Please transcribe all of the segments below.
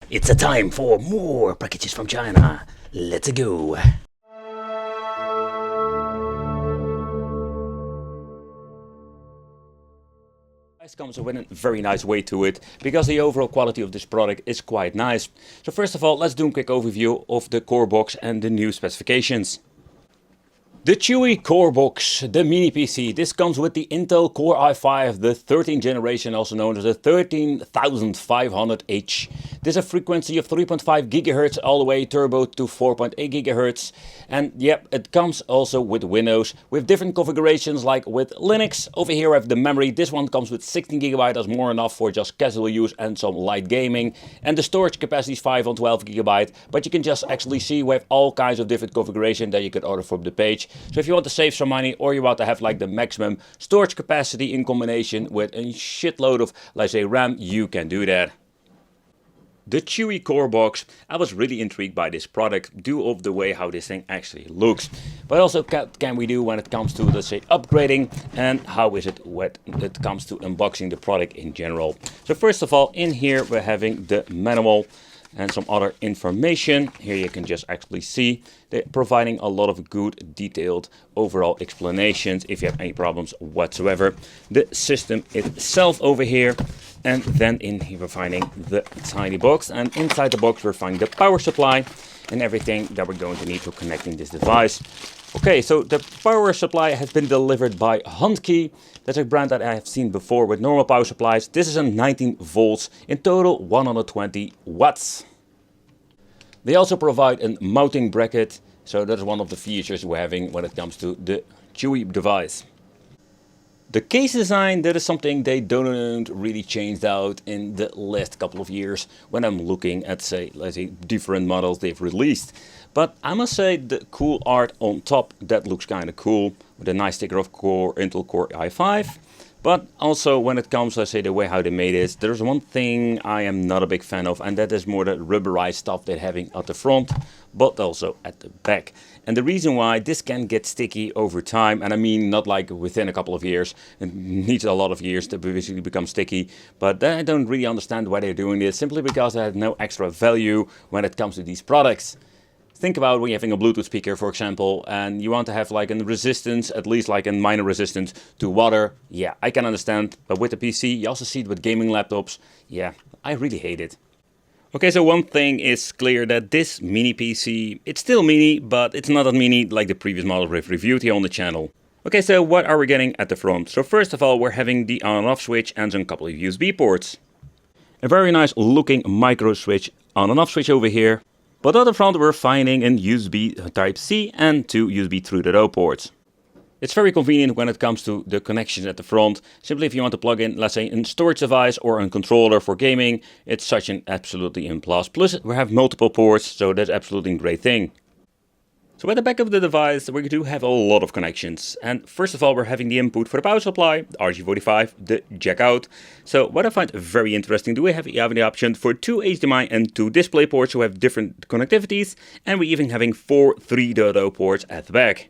It's a time for more packages from China. Let's go. Price comes with a very nice weight to it, because the overall quality of this product is quite nice. So first of all, let's do a quick overview of the CoreBox and the new specifications. The Chuwi CoreBox, the mini PC. This comes with the Intel Core i5, the 13th generation, also known as the 13500H. There's a frequency of 3.5 GHz all the way turbo to 4.8 GHz. And yep, it comes also with Windows, with different configurations like with Linux. Over here I have the memory. This one comes with 16 GB, that's more enough for just casual use and some light gaming. And the storage capacity is 512 GB, but you can just actually see we have all kinds of different configuration that you could order from the page. So if you want to save some money, or you want to have like the maximum storage capacity in combination with a shitload of, let's say, RAM, you can do that. The Chuwi CoreBox, I was really intrigued by this product due of the way how this thing actually looks. But also what can we do when it comes to, let's say, upgrading, and how is it when it comes to unboxing the product in general. So first of all, in here we're having the manual and some other information. Here you can just actually see they're providing a lot of good detailed overall explanations if you have any problems whatsoever. The system itself over here, and then in here we're finding the tiny box, and inside the box we're finding the power supply and everything that we're going to need for connecting this device. Okay, so the power supply has been delivered by Handhelds. That's a brand that I have seen before with normal power supplies. This is a 19 volts, in total 120 watts. They also provide a mounting bracket, so that's one of the features we're having when it comes to the Chuwi device. The case design, that is something they don't really changed out in the last couple of years when I'm looking at, say, let's say, different models they've released. But I must say the cool art on top, that looks kind of cool, with a nice sticker of Intel Core i5. But also when it comes, let's say, the way how they made it, there's one thing I am not a big fan of, and that is more the rubberized stuff they're having at the front, but also at the back. And the reason why this can get sticky over time, and I mean not like within a couple of years, it needs a lot of years to basically become sticky, but I don't really understand why they're doing this, simply because they have no extra value when it comes to these products. Think about when you're having a Bluetooth speaker, for example, and you want to have like a resistance, at least like a minor resistance to water. Yeah, I can understand, but with the PC, you also see it with gaming laptops. Yeah, I really hate it. Okay, so one thing is clear, that this mini PC, it's still mini, but it's not that mini like the previous model we've reviewed here on the channel. Okay, so what are we getting at the front? So first of all, we're having the on and off switch and some couple of USB ports. A very nice looking micro switch, on and off switch over here. But at the front we're finding an USB Type-C and two USB 3.0 ports. It's very convenient when it comes to the connections at the front. Simply if you want to plug in, let's say, a storage device or a controller for gaming, it's such an absolutely in plus. Plus we have multiple ports, so that's absolutely a great thing. So at the back of the device we do have a lot of connections. And first of all we're having the input for the power supply, the RJ45, the jack out. So what I find very interesting, we have the option for 2 HDMI and 2 display ports who have different connectivities. And we're even having 4 3.0 ports at the back.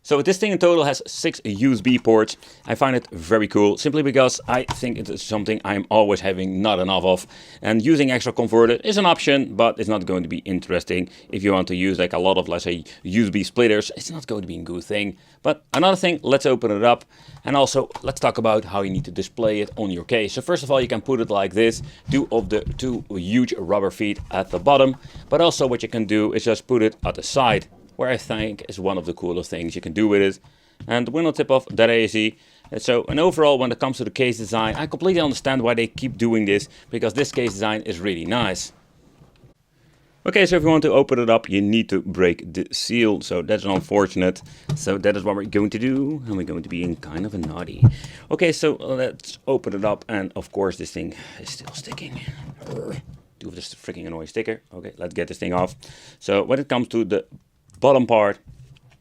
So this thing in total has 6 USB ports. I find it very cool, simply because I think it is something I'm always having not enough of. And using extra converter is an option, but it's not going to be interesting. If you want to use like a lot of, let's say, USB splitters, it's not going to be a good thing. But another thing, let's open it up. And also, let's talk about how you need to display it on your case. So first of all, you can put it like this, two huge rubber feet at the bottom. But also what you can do is just put it at the side, where I think is one of the coolest things you can do with it. And the window tip off, that easy. And overall, when it comes to the case design, I completely understand why they keep doing this, because this case design is really nice. Okay, so if you want to open it up, you need to break the seal, so that's unfortunate. So that is what we're going to do, and we're going to be in kind of a naughty. Okay, so let's open it up, and of course this thing is still sticking. Do this freaking annoying sticker. Okay, let's get this thing off. So when it comes to the bottom part,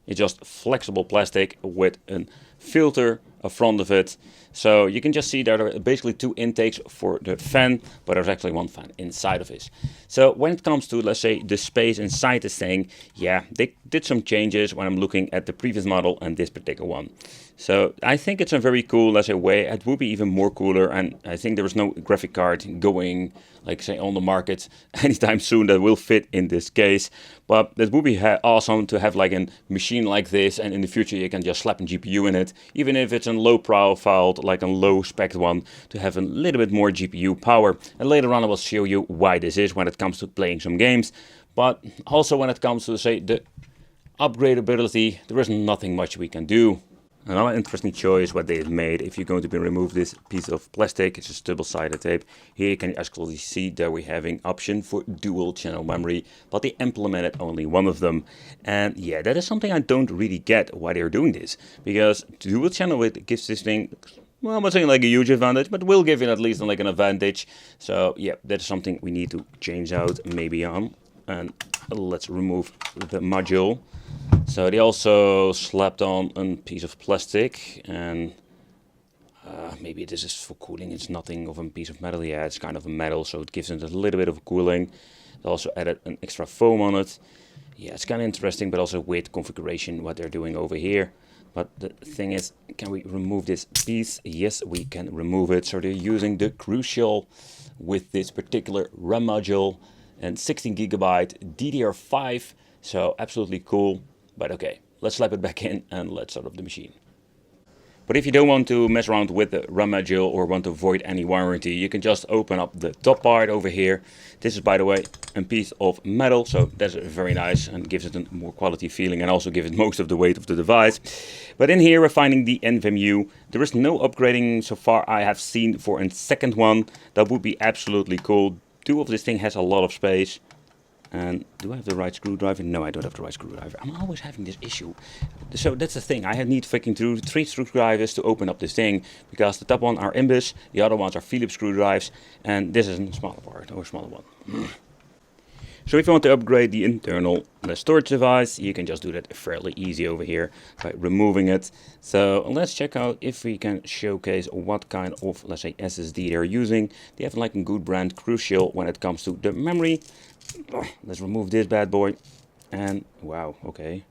it's just flexible plastic with a filter in front of it. So you can just see there are basically two intakes for the fan, but there's actually one fan inside of this. So when it comes to, let's say, the space inside this thing, yeah, they did some changes when I'm looking at the previous model and this particular one. So I think it's a very cool, let's say, way. It would be even more cooler, and I think there is no graphic card going, like say, on the market anytime soon that will fit in this case. But it would be awesome to have like a machine like this, and in the future you can just slap a GPU in it, even if it's a low profile, like a low spec one, to have a little bit more GPU power. And later on I will show you why this is when it comes to playing some games. But also when it comes to, say, the upgradability, there is nothing much we can do. Another interesting choice what they have made, if you're going to remove this piece of plastic, it's just double-sided tape. Here you can actually see that we're having option for dual channel memory, but they implemented only one of them. And yeah, that is something I don't really get why they're doing this, because dual channel, it gives this thing, well, I'm not saying like a huge advantage, but will give it at least like an advantage. So yeah, that is something we need to change out maybe on. And let's remove the module. So they also slapped on a piece of plastic, and maybe this is for cooling. It's nothing of a piece of metal. Yeah, it's kind of a metal, so it gives it a little bit of cooling. They also added an extra foam on it. Yeah, it's kind of interesting, but also weird configuration what they're doing over here. But the thing is, can we remove this piece? Yes, we can remove it. So they're using the Crucial with this particular RAM module and 16 gigabyte DDR5. So absolutely cool. But okay, let's slap it back in and let's start up the machine. But if you don't want to mess around with the RAM module or want to avoid any warranty, you can just open up the top part over here. This is, by the way, a piece of metal, so that's very nice and gives it a more quality feeling and also gives it most of the weight of the device. But in here we're finding the NVMe. There is no upgrading so far I have seen for a second one. That would be absolutely cool. Two of this thing has a lot of space. And do I have the right screwdriver? No, I don't have the right screwdriver. I'm always having this issue. So that's the thing. I need freaking three screwdrivers to open up this thing, because the top one are Imbus, the other ones are Phillips screwdrivers, and this is a smaller part, or a smaller one. So if you want to upgrade the internal storage device, you can just do that fairly easy over here by removing it. So let's check out if we can showcase what kind of, let's say, SSD they're using. They have like a good brand, Crucial, when it comes to the memory. Let's remove this bad boy, and wow, okay,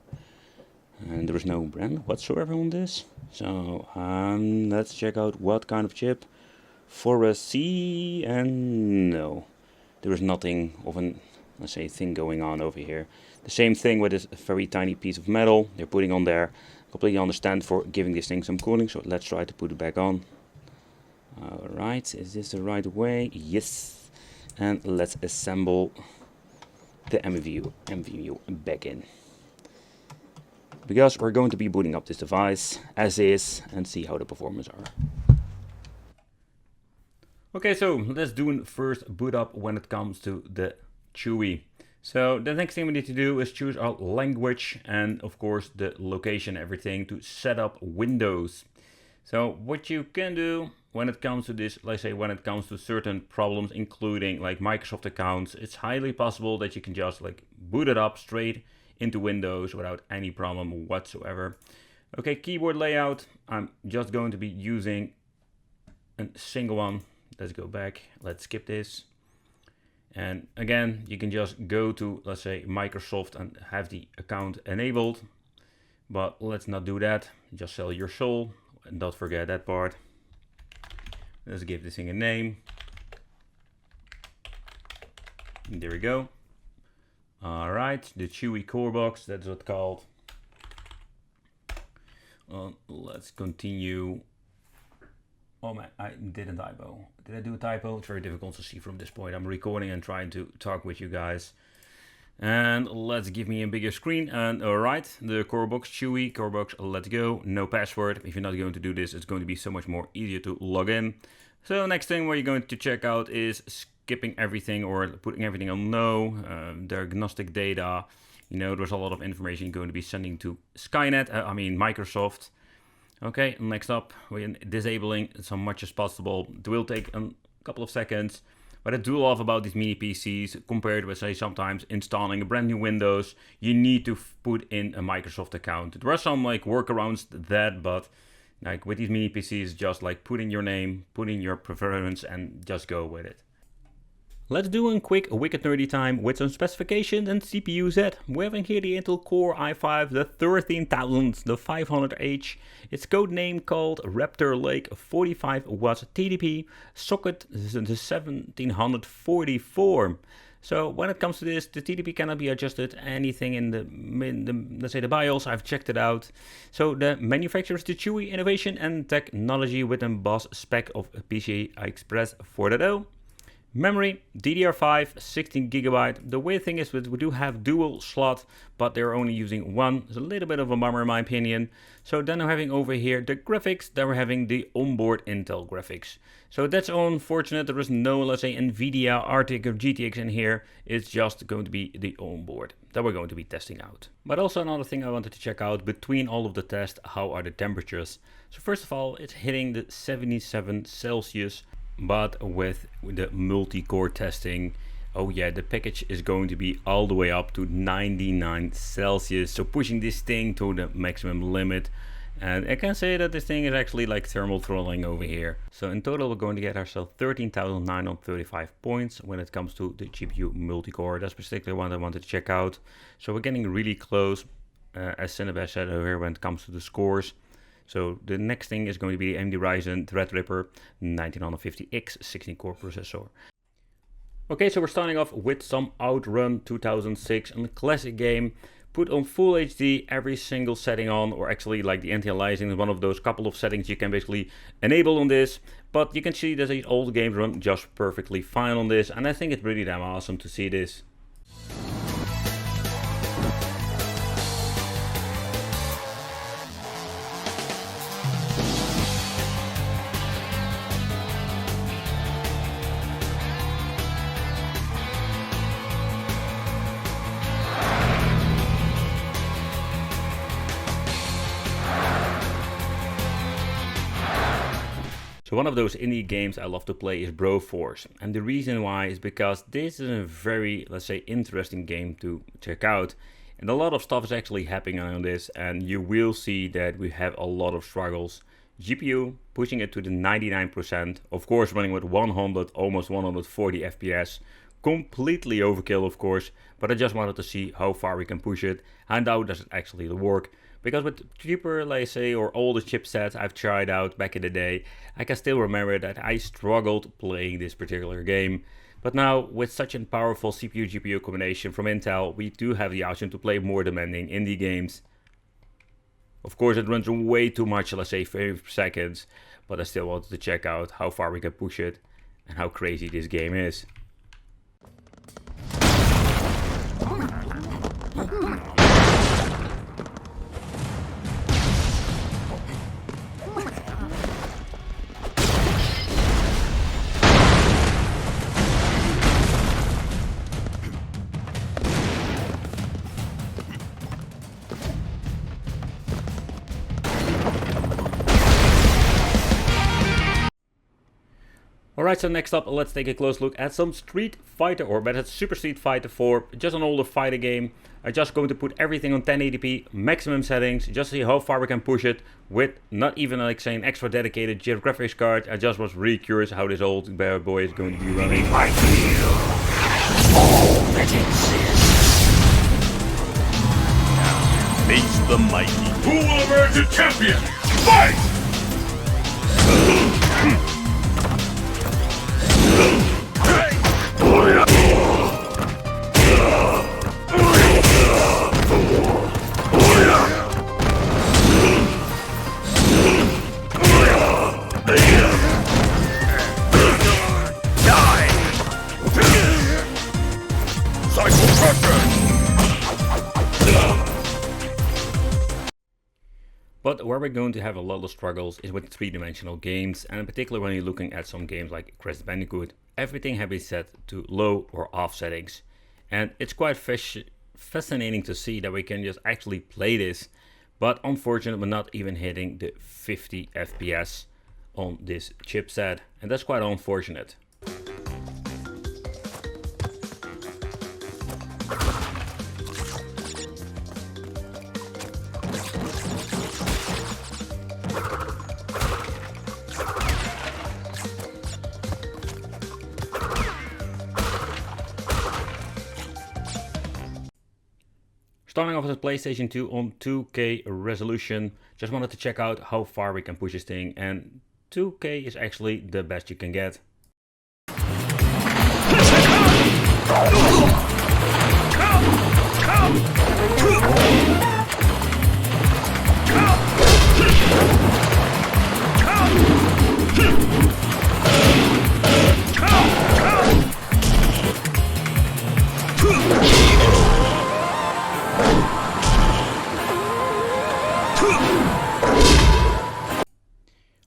and there is no brand whatsoever on this. So let's check out what kind of chip. For a C, and no, there is nothing of an, let's say, thing going on over here. The same thing with this very tiny piece of metal they're putting on there. Completely understand for giving this thing some cooling, so let's try to put it back on. Alright, is this the right way? Yes. And let's assemble the NVMe back in, because we're going to be booting up this device as is and see how the performance are. Okay, so let's do a first boot up when it comes to the Chuwi. So the next thing we need to do is choose our language and of course the location, everything to set up Windows. So what you can do when it comes to this, let's say when it comes to certain problems, including like Microsoft accounts, it's highly possible that you can just like boot it up straight into Windows without any problem whatsoever. Okay, keyboard layout, I'm just going to be using a single one. Let's go back, let's skip this. And again, you can just go to, let's say, Microsoft and have the account enabled. But let's not do that, just sell your soul and don't forget that part. Let's give this thing a name. There we go. All right, the Chuwi CoreBox, that's what it's called. Let's continue. Oh man, I did a typo. Did I do a typo? It's very difficult to see from this point. I'm recording and trying to talk with you guys. And let's give me a bigger screen. And all right, the CoreBox, Chuwi CoreBox, let's go. No password. If you're not going to do this, it's going to be so much more easier to log in. So next thing what you're going to check out is skipping everything or putting everything on no, diagnostic data. You know, there's a lot of information you're going to be sending to Microsoft. Okay, next up, we're disabling so much as possible. It will take a couple of seconds. What I do love about these mini PCs, compared with, say, sometimes installing a brand new Windows, you need to put in a Microsoft account. There are some like workarounds to that, but Like with these mini PCs, just like put in your name, put in your preference and just go with it. Let's do a quick wicked nerdy time with some specifications and CPU Z. We're having here the Intel Core i5, the 13000, the 500H. Its code name called Raptor Lake, 45 watts TDP, socket the 1744. So when it comes to this, the TDP cannot be adjusted anything in the let's say the BIOS. I've checked it out. So the manufacturer is the Chuwi Innovation and Technology with a boss spec of PCI Express 4.0. Memory, DDR5, 16GB. The weird thing is that we do have dual slot, but they're only using one. It's a little bit of a bummer in my opinion. So then we're having over here the graphics, then we're having the onboard Intel graphics. So that's unfortunate, there is no, let's say, NVIDIA, RTX or GTX in here. It's just going to be the onboard that we're going to be testing out. But also another thing I wanted to check out between all of the tests, how are the temperatures? So first of all, it's hitting the 77 Celsius. But with the multi-core testing, oh yeah, the package is going to be all the way up to 99 Celsius. So pushing this thing to the maximum limit. And I can say that this thing is actually like thermal throttling over here. So in total, we're going to get ourselves 13,935 points when it comes to the GPU multi-core. That's particularly one I wanted to check out. So we're getting really close, as Cinebash said over here, when it comes to the scores. So the next thing is going to be the AMD Ryzen Threadripper 1950X 16-core processor. Okay, so we're starting off with some Outrun 2006, a classic game. Put on full HD, every single setting on, or actually like the anti-aliasing is one of those couple of settings you can basically enable on this. But you can see that these old games run just perfectly fine on this, and I think it's really damn awesome to see this. So one of those indie games I love to play is Broforce, and the reason why is because this is a very, let's say, interesting game to check out, and a lot of stuff is actually happening on this, and you will see that we have a lot of struggles. GPU pushing it to the 99%, of course running with 100, almost 140 FPS, completely overkill of course, but I just wanted to see how far we can push it and how does it actually work. Because with cheaper, let's say, or older chipsets I've tried out back in the day, I can still remember that I struggled playing this particular game. But now, with such a powerful CPU-GPU combination from Intel, we do have the option to play more demanding indie games. Of course, it runs way too much, let's say, frames per second, but I still wanted to check out how far we can push it and how crazy this game is. Alright, so next up, let's take a close look at some Street Fighter, or better, Super Street Fighter 4, just an older fighter game. I'm just going to put everything on 1080p, maximum settings, just to see how far we can push it with not even like saying extra dedicated GIF graphics card. I just was really curious how this old bad boy is going to be running. I feel all that exists. Face the mighty. Who will emerge a champion? Fight! But where we're going to have a lot of struggles is with three-dimensional games, and in particular when you're looking at some games like Crash Bandicoot, everything has been set to low or off settings. And it's quite fascinating to see that we can just actually play this, but unfortunately we're not even hitting the 50 FPS on this chipset, and that's quite unfortunate. Starting off with the PlayStation 2 on 2K resolution. Just wanted to check out how far we can push this thing, and 2K is actually the best you can get.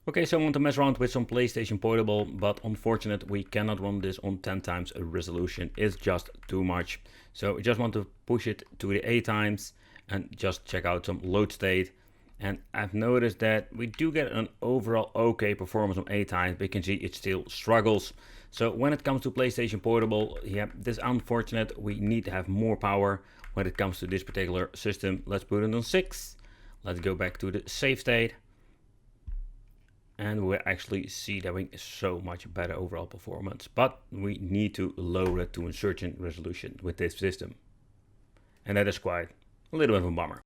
Okay, so I want to mess around with some PlayStation Portable, but unfortunately we cannot run this on 10 times resolution. It's just too much. So we just want to push it to the 8 times and just check out some load state. And I've noticed that we do get an overall okay performance on 8 times, but you can see it still struggles. So when it comes to PlayStation Portable, yeah, this is unfortunate. We need to have more power when it comes to this particular system. Let's put it on 6. Let's go back to the save state. And we actually see that we so much better overall performance, but we need to lower it to a certain resolution with this system, and that is quite a little bit of a bummer.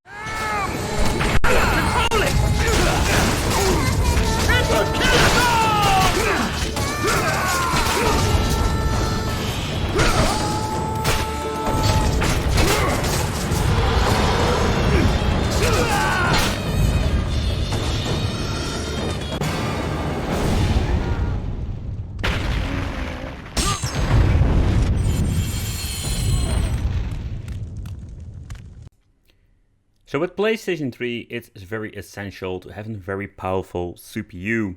So with PlayStation 3, it's very essential to have a very powerful CPU.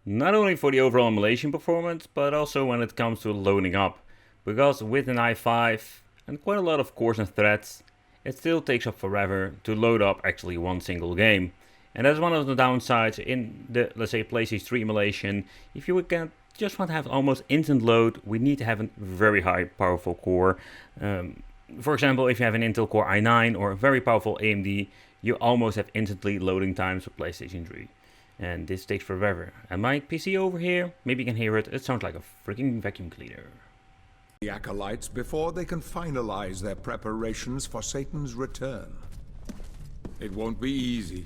Not only for the overall emulation performance, but also when it comes to loading up. Because with an i5 and quite a lot of cores and threads, it still takes up forever to load up actually one single game. And that's one of the downsides in the, let's say, PlayStation 3 emulation. If you can just want to have almost instant load, we need to have a very high powerful core. For example, if you have an Intel Core i9 or a very powerful AMD, you almost have instantly loading times for PlayStation 3. And this takes forever. And my PC over here, maybe you can hear it, it sounds like a freaking vacuum cleaner. The acolytes before they can finalize their preparations for Satan's return. It won't be easy.